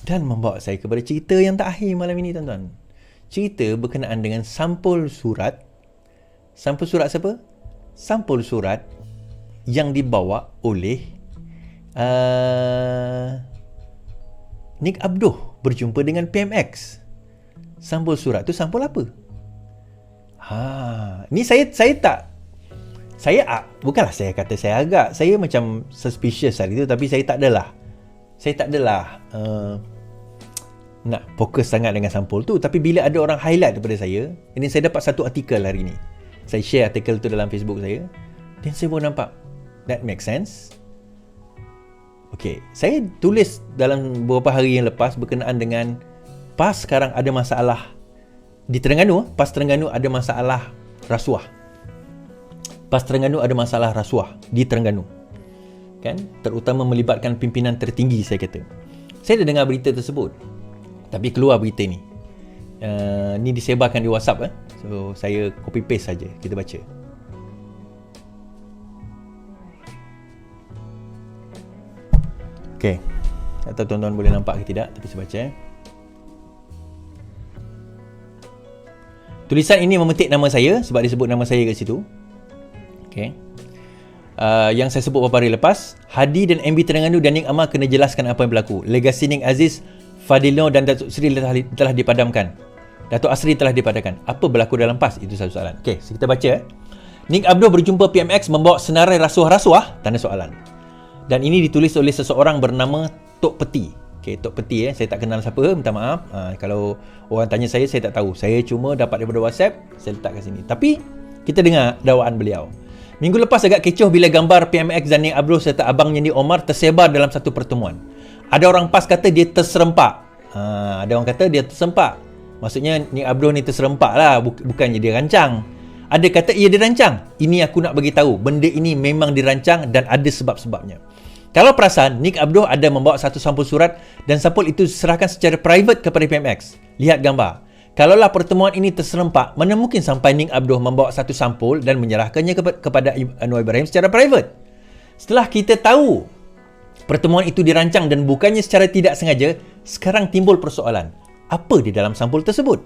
Dan membawa saya kepada cerita yang tak akhir malam ini, tuan-tuan. Cerita berkenaan dengan sampul surat. Sampul surat siapa? Sampul surat yang dibawa oleh Nik Abdoh berjumpa dengan PMX. Sampul surat tu sampul apa? Ni saya tak, bukanlah saya kata saya agak, saya macam suspicious hari tu, tapi saya tak adalah nak fokus sangat dengan sampul tu. Tapi bila ada orang highlight kepada saya, ini saya dapat satu artikel hari ni, saya share artikel tu dalam Facebook saya, dan saya baru nampak that makes sense. Saya tulis dalam beberapa hari yang lepas berkenaan dengan PAS sekarang ada masalah di Terengganu. PAS Terengganu ada masalah rasuah. PAS Terengganu ada masalah rasuah di Terengganu, kan, terutama melibatkan pimpinan tertinggi, saya kata. Saya dah dengar berita tersebut, tapi keluar berita ni. Ni disebarkan di WhatsApp. So saya copy paste saja, kita baca. Tak tahu tuan-tuan boleh nampak ke tidak, tapi saya baca. Tulisan ini memetik nama saya sebab disebut nama saya kat situ. Yang saya sebut beberapa hari lepas, Hadi dan MB Terengganu dan Ning Amar kena jelaskan apa yang berlaku. Legasi Ning Aziz, Fadilno dan Datuk Seri telah dipadamkan. Datuk Asri telah dipadamkan. Apa berlaku dalam PAS? Itu satu soalan. So kita baca. Nik Abdoh berjumpa PMX membawa senarai rasuah-rasuah? Tanda soalan. Dan ini ditulis oleh seseorang bernama Tok Peti. Tok Peti, saya tak kenal siapa, minta maaf. Kalau orang tanya saya tak tahu. Saya cuma dapat daripada WhatsApp, saya letak kat sini. Tapi kita dengar dakwaan beliau. Minggu lepas agak kecoh bila gambar PMX dan Nik Abdoh serta abangnya Nik Omar tersebar dalam satu pertemuan. Ada orang PAS kata dia terserempak. Ada orang kata dia terserempak. Maksudnya Nik Abdoh ni terserempak lah, bukannya dia rancang. Ada kata ia dirancang. Ini aku nak bagi tahu, benda ini memang dirancang dan ada sebab-sebabnya. Kalau perasan, Nik Abdoh ada membawa satu sampul surat dan sampul itu diserahkan secara private kepada PMX. Lihat gambar. Kalaulah pertemuan ini terserempak, mana mungkin sampai Nik Abdoh membawa satu sampul dan menyerahkannya kepada Anwar Ibrahim secara private. Setelah kita tahu pertemuan itu dirancang dan bukannya secara tidak sengaja, sekarang timbul persoalan. Apa di dalam sampul tersebut?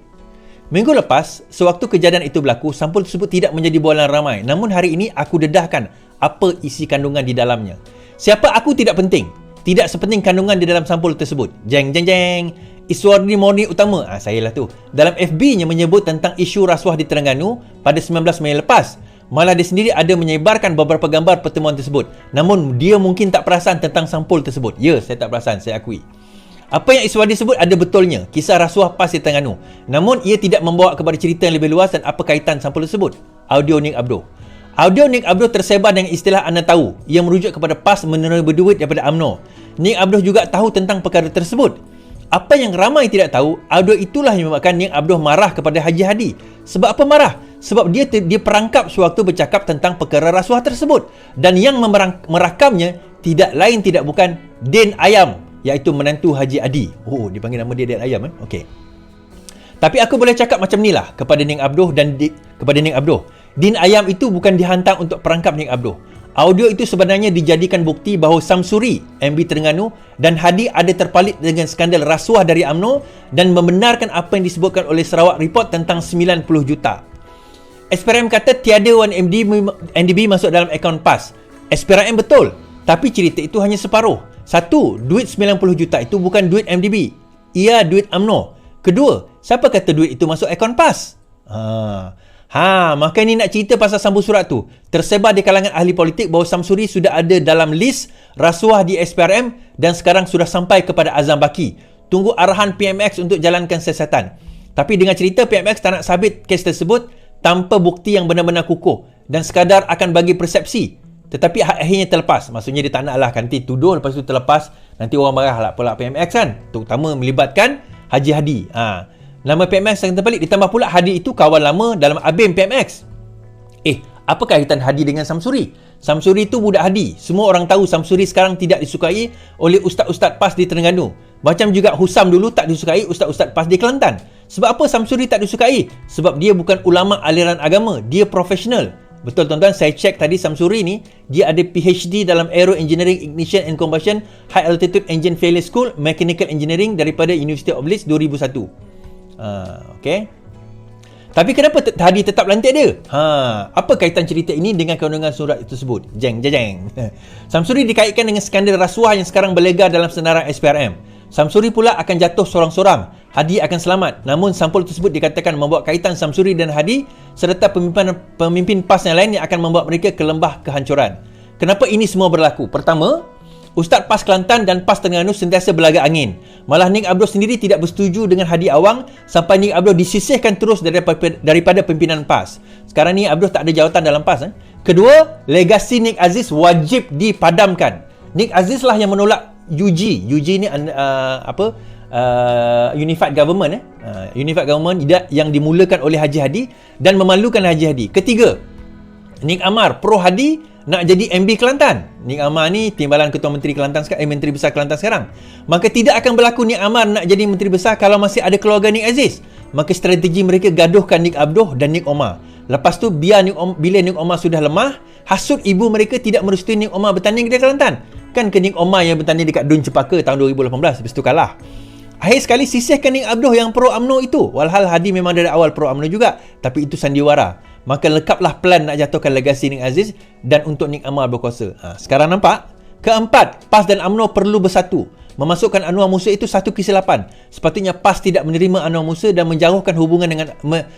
Minggu lepas, sewaktu kejadian itu berlaku, sampul tersebut tidak menjadi bualan ramai. Namun hari ini aku dedahkan apa isi kandungan di dalamnya. Siapa aku tidak penting. Tidak sepenting kandungan di dalam sampul tersebut. Jeng jeng jeng. Iswardi Morni Utama, saya lah tu, dalam FB-nya menyebut tentang isu rasuah di Terengganu pada 19 Mei lepas. Malah dia sendiri ada menyebarkan beberapa gambar pertemuan tersebut. Namun dia mungkin tak perasan tentang sampul tersebut. Ya, saya tak perasan, saya akui. Apa yang Iswardi sebut ada betulnya, kisah rasuah PAS di Terengganu. Namun ia tidak membawa kepada cerita yang lebih luas dan apa kaitan sampul tersebut. Audio Nik Abdoh. Audio Nik Abdoh tersebar dengan istilah anda tahu, yang merujuk kepada PAS menerima duit daripada UMNO. Nik Abdoh juga tahu tentang perkara tersebut. Apa yang ramai tidak tahu, audio itulah yang menyebabkan Nik Abdoh marah kepada Haji Hadi. Sebab apa marah? Sebab dia perangkap sewaktu bercakap tentang perkara rasuah tersebut. Dan yang merakamnya tidak lain tidak bukan Din Ayam, iaitu menantu Haji Adi. Dipanggil nama dia Din Ayam. Tapi aku boleh cakap macam ni lah kepada Nik Abdoh kepada Nik Abdoh. Din Ayam itu bukan dihantar untuk perangkap Nik Abdoh. Audio itu sebenarnya dijadikan bukti bahawa Samsuri, MB Terengganu dan Hadi ada terpalit dengan skandal rasuah dari UMNO dan membenarkan apa yang disebutkan oleh Sarawak Report tentang 90 juta. SPRM kata tiada wan NDB masuk dalam akaun PAS. SPRM betul, tapi cerita itu hanya separuh. Satu, duit 90 juta itu bukan duit MDB. Ia duit UMNO. Kedua, siapa kata duit itu masuk akaun PAS? Maka ni nak cerita pasal sampul surat tu. Tersebar di kalangan ahli politik bahawa Samsuri sudah ada dalam list rasuah di SPRM dan sekarang sudah sampai kepada Azam Baki. Tunggu arahan PMX untuk jalankan siasatan. Tapi dengan cerita PMX tak nak sabit kes tersebut tanpa bukti yang benar-benar kukuh dan sekadar akan bagi persepsi. Tetapi akhirnya terlepas. Maksudnya dia tak nak lah, nanti tuduh lepas tu terlepas, nanti orang marah lah pula PMX kan. Terutama melibatkan Haji Hadi. Nama PMX yang terbalik, ditambah pula Hadi itu kawan lama dalam ABIM PMX. Apa kaitan Hadi dengan Samsuri? Samsuri itu budak Hadi. Semua orang tahu Samsuri sekarang tidak disukai oleh ustaz-ustaz PAS di Terengganu. Macam juga Husam dulu tak disukai ustaz-ustaz PAS di Kelantan. Sebab apa Samsuri tak disukai? Sebab dia bukan ulama aliran agama, dia profesional. Betul tuan-tuan, saya cek tadi Samsuri ni, dia ada PhD dalam Aero Engineering Ignition and Combustion High Altitude Engine Failure School Mechanical Engineering daripada University of Leeds 2001. Okay. Tapi kenapa Hadi tetap lantik dia? Apa kaitan cerita ini dengan kandungan surat tersebut? Jeng. Samsuri dikaitkan dengan skandal rasuah yang sekarang berlegar dalam senarai SPRM. Samsuri pula akan jatuh sorang-sorang. Hadi akan selamat. Namun sampul tersebut dikatakan membawa kaitan Samsuri dan Hadi serta pemimpin PAS yang lain yang akan membawa mereka ke lembah kehancuran. Kenapa ini semua berlaku? Pertama, Ustaz PAS Kelantan dan PAS Terengganu sentiasa berlagak angin. Malah Nik Abdul sendiri tidak bersetuju dengan Hadi Awang sampai Nik Abdul disisihkan terus daripada pimpinan PAS. Sekarang Nik Abdul tak ada jawatan dalam PAS. Kedua, legasi Nik Aziz wajib dipadamkan. Nik Aziz lah yang menolak UG. UG ni Unified Government Unified Government yang dimulakan oleh Haji Hadi dan memalukan Haji Hadi. Ketiga, Nik Amar pro Hadi nak jadi MB Kelantan. Nik Amar ni timbalan Ketua Menteri Kelantan sekarang, Menteri Besar Kelantan sekarang. Maka tidak akan berlaku Nik Amar nak jadi Menteri Besar kalau masih ada keluarga Nik Aziz. Maka strategi mereka gaduhkan Nik Abdul dan Nik Omar. Lepas tu bila Nik Omar sudah lemah, hasut ibu mereka tidak merestui Nik Omar bertanding di Kelantan. Kan ke Nik Omar yang bertanding dekat Dun Cepaka tahun 2018, lepas tu kalah. Akhir sekali sisihkan Nik Abdul yang pro UMNO itu. Walhal Hadi memang dari awal pro UMNO juga, tapi itu sandiwara. Maka lekaplah plan nak jatuhkan legasi Nik Aziz dan untuk Nik Amar berkuasa. Sekarang nampak? Keempat, PAS dan UMNO perlu bersatu. Memasukkan Anwar Musa itu satu kesilapan. Sepatutnya PAS tidak menerima Anwar Musa dan menjauhkan hubungan dengan Anwar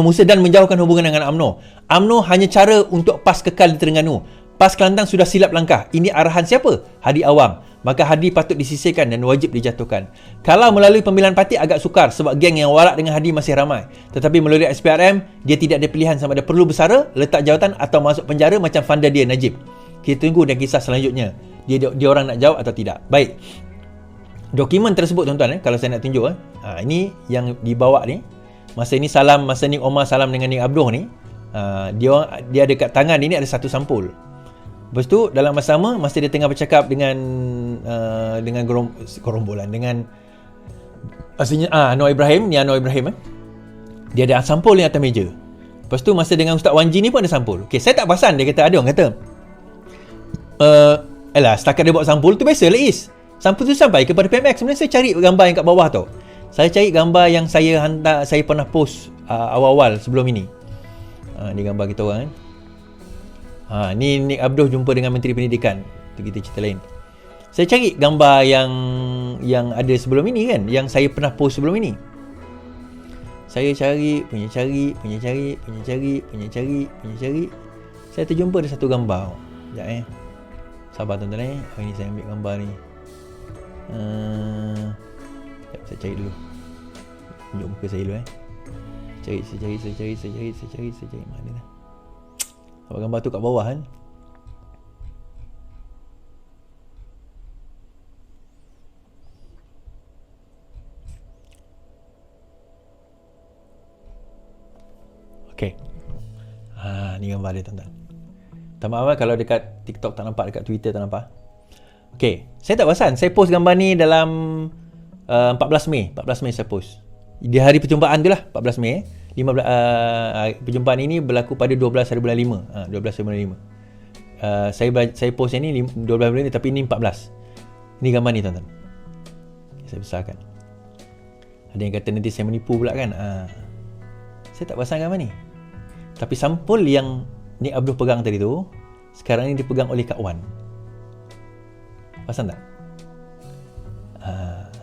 Musa dan menjauhkan hubungan dengan UMNO. UMNO hanya cara untuk PAS kekal di Terengganu. PAS Kelantan sudah silap langkah. Ini arahan siapa? Hadi Awang. Maka Hadi patut disisihkan dan wajib dijatuhkan. Kalau melalui pemilihan parti agak sukar sebab geng yang warak dengan Hadi masih ramai. Tetapi melalui SPRM, dia tidak ada pilihan sama ada perlu bersara, letak jawatan atau masuk penjara macam Fanda dia Najib. Kita tunggu dan kisah selanjutnya. Dia orang nak jawab atau tidak. Baik. Dokumen tersebut tuan-tuan, kalau saya nak tunjuk, ini yang dibawa ni. Masa ni Nik Omar salam dengan Nik Abdul ni. Dia ada kat tangan ini ada satu sampul. Lepas tu dalam masa sama masa dia tengah bercakap dengan gerombolan dengan aslinya Anwar Ibrahim dia ada sampul ni atas meja. Lepas tu masa dengan Ustaz Wanji ni pun ada sampul. Okey, saya tak perasan dia kata ada orang kata setakat dia bawa sampul tu biasalah Is. Sampul tu sampai kepada PMX. Sebenarnya saya cari gambar yang kat bawah tu. Saya cari gambar yang saya hantar, saya pernah post awal-awal sebelum ini. Ni gambar kita orang ni Nik Abdul jumpa dengan Menteri Pendidikan. Itu kita cerita lain. Saya cari gambar yang ada sebelum ini kan, yang saya pernah post sebelum ini. Saya cari. Saya terjumpa ada satu gambar. Sekejap sabar tuan-tuan ini saya ambil gambar ni. Saya cari dulu. Tunjuk muka saya dulu Saya cari mana dah. Gambar tu kat bawah kan. Okey. Ni gambar dia tuan-tuan. Tak maaf kalau dekat TikTok tak nampak, dekat Twitter tak nampak. Okey, saya tak perasan. Saya post gambar ni dalam 14 Mei saya post. Di hari perjumpaan tu lah, 14 Mei. Perjumpaan ini berlaku pada 12 hari bulan 5. 12 hari bulan 5. Saya post yang ni 12 bulan ni, tapi ini 14. Ni gambar ni tuan-tuan. Saya besarkan. Ada yang kata nanti saya menipu pula kan. Saya tak perasan gambar ni. Tapi sampul yang Nik Abdul pegang tadi tu, sekarang ni dipegang oleh Kak Wan. Perasan tak?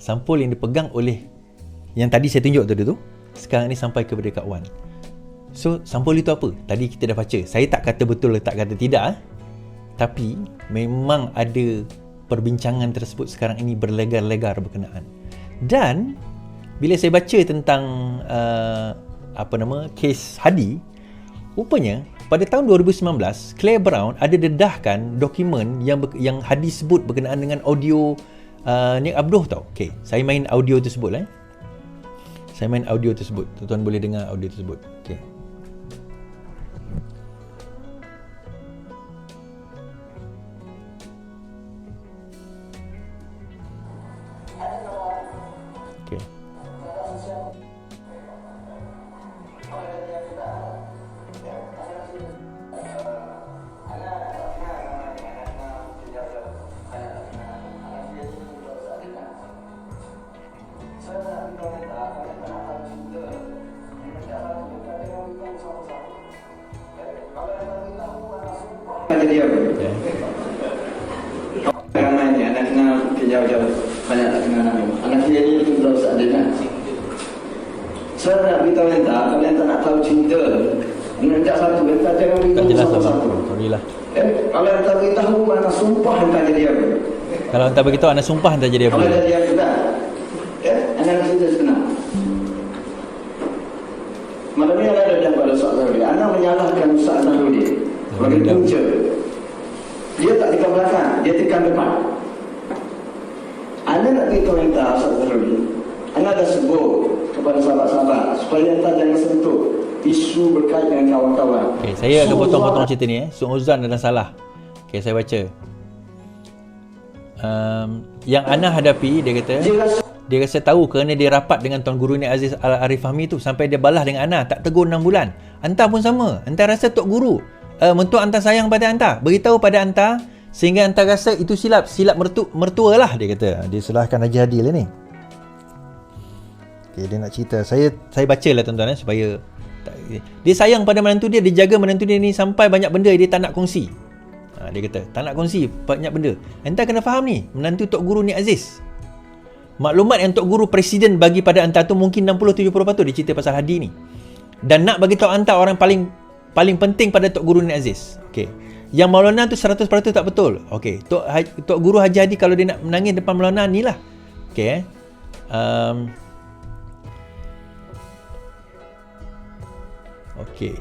Sampul yang dipegang oleh yang tadi saya tunjuk tadi tu, sekarang ni sampai kepada Kak Wan. So, sampul itu apa? Tadi kita dah baca. Saya tak kata betul, tak kata tidak. Tapi, memang ada perbincangan tersebut sekarang ini berlegar-legar berkenaan. Dan, bila saya baca tentang kes Hadi, rupanya, pada tahun 2019, Claire Brown ada dedahkan dokumen yang Hadi sebut berkenaan dengan audio Nik Abdul tau. Okay, saya main audio tersebut Saya main audio tersebut. Tuan-tuan boleh dengar audio tersebut. Okey. Okey. jauh-jauh banyak nak kenal anak dia ni itu betul seadanya. Saya nak beritahu enta, kalau enta nak tahu cinta, enta satu, enta jangan beritahu satu-satu. Sorry lah. Kalau enta beritahu, anak sumpah enta jadi apa? Kalau enta beritahu, anak sumpah enta jadi apa? Kalau jadi apa tak? Anak cerita sebenar. Malam ni ada pada Ustaz Zahudi. Anak menyalahkan Ustaz Zahudi sebagai punca. Dia tak tekan belakang, dia tekan depan. Anak nak beritahu enta Ustaz Zahudi. Anak dah sebut kepada sahabat-sahabat supaya enta jangan sentuh isu berkait dengan kawan-kawan. Okay, saya akan potong-potong cerita ni. Su'uzan adalah salah. Okay, saya baca. Yang Ana hadapi, dia kata, dia rasa tahu kerana dia rapat dengan Tuan Guru ni Aziz Arif Fahmi tu, sampai dia balas dengan Ana, tak tegur 6 bulan. Anta pun sama. Anta rasa Tok Guru mentua anta sayang pada anta, beritahu pada anta sehingga anta rasa itu silap mertua lah, dia kata. Dia salahkan Haji Hadi lah ni. Okay, dia nak cerita. Saya baca lah tuan-tuan supaya dia sayang pada menantu dia, dia jaga menantu dia ni sampai banyak benda dia tak nak kongsi. Dia kata tak nak kongsi banyak benda. Anta kena faham ni, menantu Tok Guru ni Aziz. Maklumat yang Tok Guru Presiden bagi pada anta tu mungkin 60-70% dia cerita pasal Hadi ni. Dan nak bagi tahu anta orang paling penting pada Tok Guru ni Aziz. Okey. Yang Maulana tu 100% tak betul. Okey. Tok Guru Haji Hadi kalau dia nak menangis depan Maulana ni lah. Okey. Okey.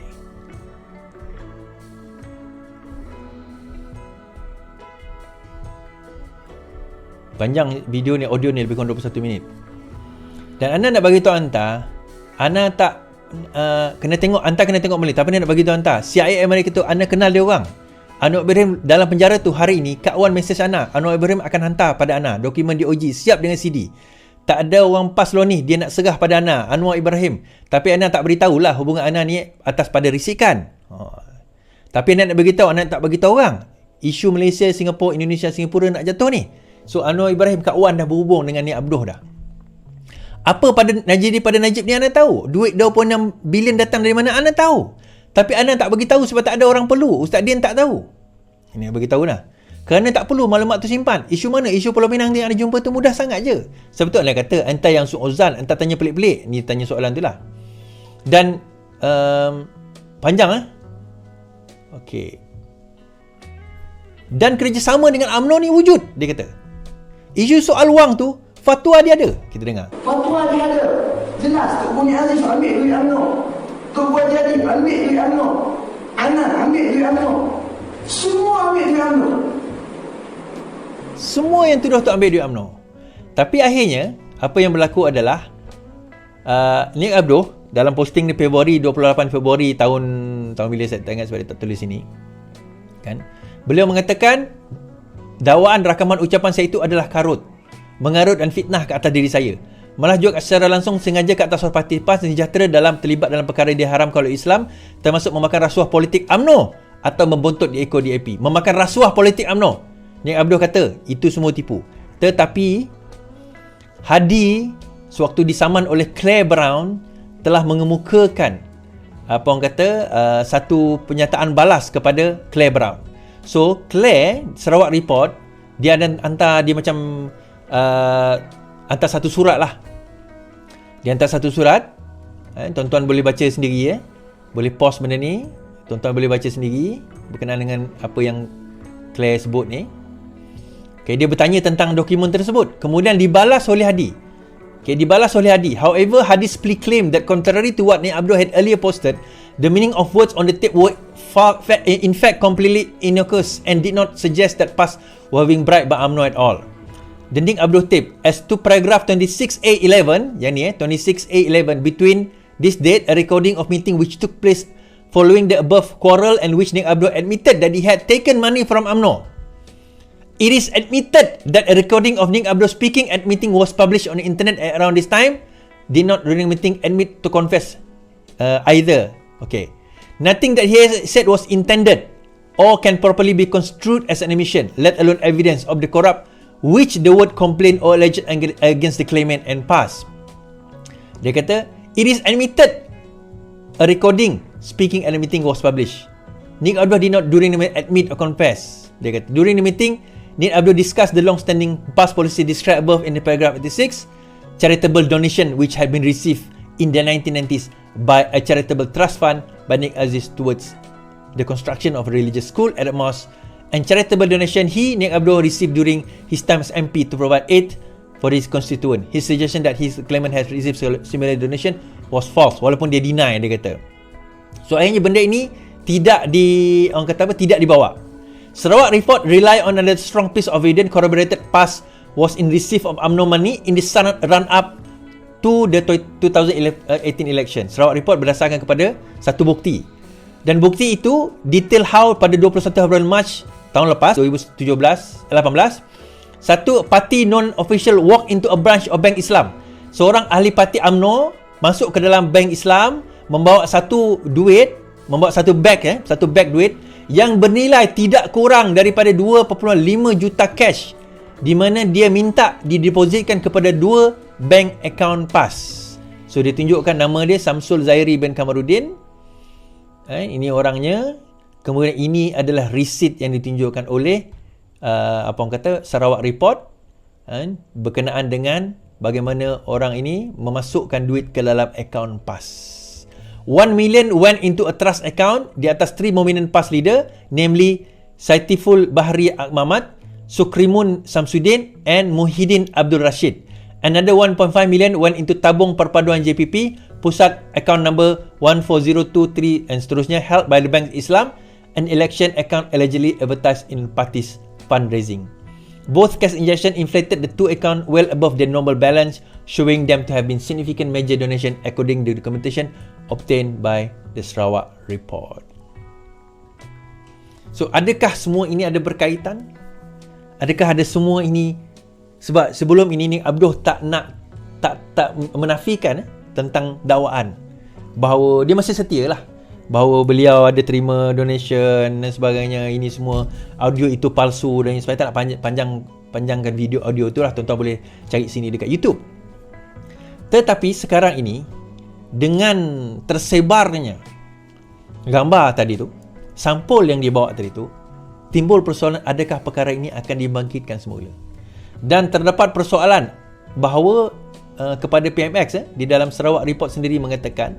Panjang video ni, audio ni lebih kurang 21 minit. Dan anda nak bagi tahu anta, anda tak kena tengok, anta kena tengok balik. Tapi anda nak bagi tahu anta, CIA Amerika tu anda kenal dia orang. Anwar Ibrahim dalam penjara tu hari ini, Kak Wan mesej anda, Anwar Ibrahim akan hantar pada anda dokumen DOG siap dengan CD. Tak ada orang PAS lo ni, dia nak serah pada anda, Anwar Ibrahim. Tapi anda tak beritahulah hubungan anda ni atas pada risikan. Tapi anda nak beritahu, anda tak beritahu orang. Isu Malaysia, Singapura, Indonesia, Singapura nak jatuh ni. So Anwar Ibrahim, Kak Wan dah berhubung dengan Nik Abduh dah. Apa pada Najib ni anda tahu? Duit 26 bilion datang dari mana anda tahu? Tapi anda tak bagi tahu sebab tak ada orang perlu. Ustaz Din tak tahu. Ini bagi tahu lah. Kerana tak perlu maklumat tu simpan. Isu mana? Isu Pulau Pinang yang anda jumpa tu mudah sangat je. Sebab tu anda kata anda yang su'uzan, anda tanya pelik-pelik. Ni tanya soalan tu lah. Dan panjang lah. Okey. Dan kerjasama dengan UMNO ni wujud, dia kata. Isu soal wang tu, fatwa dia ada. Kita dengar. Fatwa dia ada. Jelas. Tok Buni Aziz ambil duit UMNO. Tok Buat Jadi ambil duit UMNO. Anan ambil duit UMNO. Semua ambil duit UMNO. Semua yang tuduh tu ambil duit UMNO. Tapi akhirnya, apa yang berlaku adalah Nik Abduh dalam posting di Februari, 28 Februari tahun bila saya tak ingat sebab dia tak tulis sini. Kan? Beliau mengatakan dakwaan rakaman ucapan saya itu adalah karut, mengarut dan fitnah ke atas diri saya. Malah juga secara langsung sengaja ke atas parti PAS dan Sejahtera terlibat dalam perkara yang diharamkan oleh Islam, termasuk memakan rasuah politik UMNO atau membuntut di ekor DAP. Memakan rasuah politik UMNO. Nik Abduh kata itu semua tipu. Tetapi Hadi sewaktu disaman oleh Claire Brown telah mengemukakan apa orang kata satu pernyataan balas kepada Claire Brown. So Claire Sarawak Report dia ada hantar, dia macam hantar satu surat lah. Dia hantar satu surat. Tuan-tuan boleh baca sendiri boleh pause benda ni. Tuan-tuan boleh baca sendiri berkenaan dengan apa yang Claire sebut ni. Okay, dia bertanya tentang dokumen tersebut. Kemudian dibalas oleh Hadi. Okay, dibalas oleh Hadi. However, Hadi's plea claim that contrary to what Nik Abduh had earlier posted, the meaning of words on the tape were in fact completely innocuous and did not suggest that PAS were being bribed by UMNO at all. The Nik Abduh tape, as to paragraph 26A11, yang ni 26A11, between this date, a recording of meeting which took place following the above quarrel and which Nik Abduh admitted that he had taken money from UMNO. It is admitted that a recording of Nik Abduh speaking at meeting was published on the internet at around this time. Did not during meeting admit to confess either. Okay. Nothing that he has said was intended or can properly be construed as an admission, let alone evidence of the corrupt which the word complaint or alleged against the claimant and PAS. Dia kata, it is admitted a recording speaking at a meeting was published. Nik Abduh did not during the meeting admit or confess. Dia kata, during the meeting, Nik Abdul discussed the long-standing PAS policy described above in the paragraph 86, charitable donation which had been received in the 1990s by a charitable trust fund by Nik Aziz towards the construction of a religious school at a mosque, and charitable donation Nik Abdul received during his time as MP to provide aid for his constituent. His suggestion that his claimant has received similar donation was false, walaupun dia deny, dia kata. So akhirnya benda ini tidak dibawa. Sarawak report rely on another strong piece of evidence corroborated PAS was in receipt of UMNO money in the run-up to the 2018 election. Sarawak report berdasarkan kepada satu bukti. Dan bukti itu detail how pada 21 Februari Mac tahun lepas 2018, satu parti non-official walk into a branch of Bank Islam. Seorang ahli parti UMNO masuk ke dalam bank Islam, membawa satu bag duit yang bernilai tidak kurang daripada 2.5 juta cash, di mana dia minta didepositkan kepada 2 bank account PAS. So dia tunjukkan nama dia Samsul Zairi bin Kamarudin. Ini orangnya. Kemudian ini adalah receipt yang ditunjukkan oleh Sarawak Report berkenaan dengan bagaimana orang ini memasukkan duit ke dalam account PAS. 1 million went into a trust account di atas 3 prominent PAS leader, namely Saitiful Bahri Ahmad, Sukrimun Samsudin and Muhyiddin Abdul Rashid. Another 1.5 million went into tabung perpaduan JPP, pusat account number 14023 and seterusnya, held by the Bank Islam, an election account allegedly advertised in party's fundraising. Both cash injection inflated the two accounts well above their normal balance, showing them to have been significant major donation according to the documentation obtained by the Sarawak Report. So, adakah semua ini ada berkaitan? Adakah ada semua ini? Sebab sebelum ini Nik Abdul tak menafikan tentang dakwaan, bahawa dia masih setia lah, bahawa beliau ada terima donation dan sebagainya. Ini semua audio itu palsu dan sebagainya. Tak nak panjangkan video audio tu lah, tuan-tuan boleh cari sini dekat YouTube. Tetapi sekarang ini, dengan tersebarnya gambar tadi tu, sampul yang dibawa tadi tu, timbul persoalan adakah perkara ini akan dibangkitkan semula. Dan terdapat persoalan bahawa kepada PMX di dalam Sarawak Report sendiri mengatakan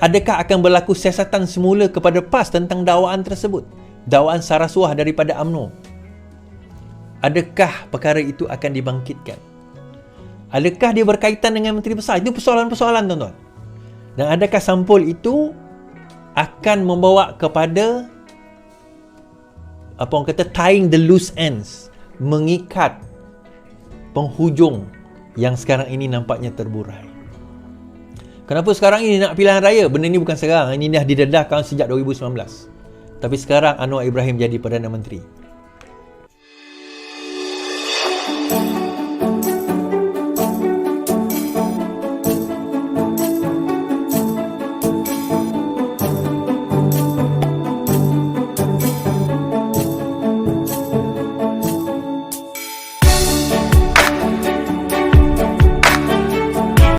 adakah akan berlaku siasatan semula kepada PAS tentang dakwaan tersebut, dakwaan sarasuah daripada UMNO. Adakah perkara itu akan dibangkitkan? Adakah dia berkaitan dengan Menteri Besar? Itu persoalan-persoalan, tuan-tuan. Dan adakah sampul itu akan membawa kepada tying the loose ends, mengikat penghujung yang sekarang ini nampaknya terburai. Kenapa sekarang ini nak pilihan raya? Benda ni bukan sekarang. Ini dah didedahkan sejak 2019. Tapi sekarang Anwar Ibrahim jadi Perdana Menteri.